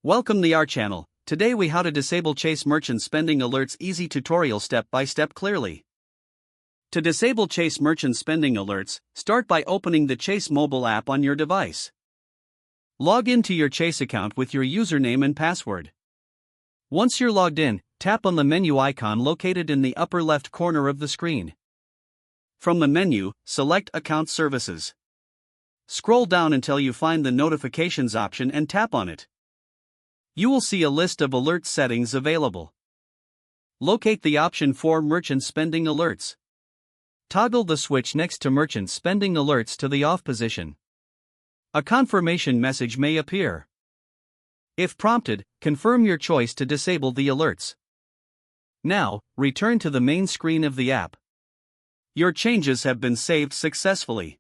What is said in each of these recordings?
Welcome to our channel. Today we how to disable Chase Merchant Spending Alerts easy tutorial step by step clearly. To disable Chase Merchant Spending Alerts, start by opening the Chase mobile app on your device. Log into your Chase account with your username and password. Once you're logged in, tap on the menu icon located in the upper left corner of the screen. From the menu, select Account Services. Scroll down until you find the Notifications option and tap on it. You will see a list of alert settings available. Locate the option for Merchant Spending Alerts. Toggle the switch next to Merchant Spending Alerts to the off position. A confirmation message may appear. If prompted, confirm your choice to disable the alerts. Now, return to the main screen of the app. Your changes have been saved successfully.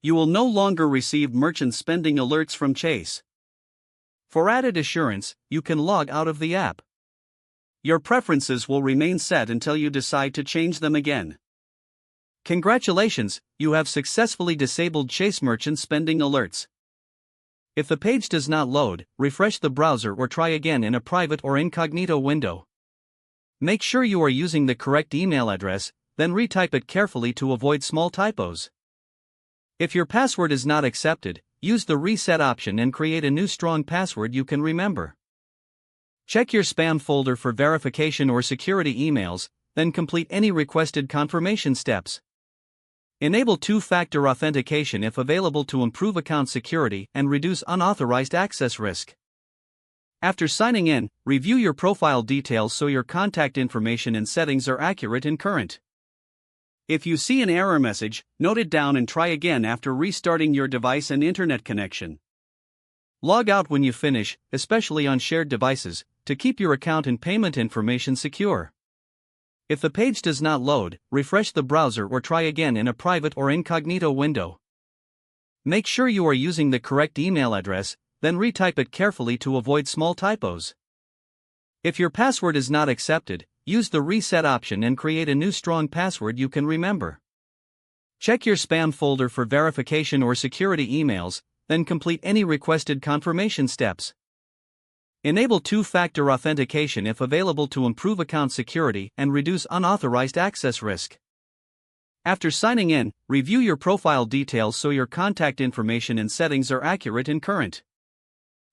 You will no longer receive merchant spending alerts from Chase. For added assurance, you can log out of the app. Your preferences will remain set until you decide to change them again. Congratulations, you have successfully disabled Chase Merchant Spending Alerts. If the page does not load, refresh the browser or try again in a private or incognito window. Make sure you are using the correct email address, then retype it carefully to avoid small typos. If your password is not accepted, use the reset option and create a new strong password you can remember. Check your spam folder for verification or security emails, then complete any requested confirmation steps. Enable two-factor authentication if available to improve account security and reduce unauthorized access risk. After signing in, review your profile details so your contact information and settings are accurate and current. If you see an error message, note it down and try again after restarting your device and internet connection. Log out when you finish, especially on shared devices, to keep your account and payment information secure. If the page does not load, refresh the browser or try again in a private or incognito window. Make sure you are using the correct email address, then retype it carefully to avoid small typos. If your password is not accepted, use the reset option and create a new strong password you can remember. Check your spam folder for verification or security emails, then complete any requested confirmation steps. Enable two-factor authentication if available to improve account security and reduce unauthorized access risk. After signing in, review your profile details so your contact information and settings are accurate and current.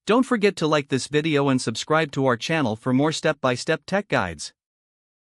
Don't forget to like this video and subscribe to our channel for more step-by-step tech guides.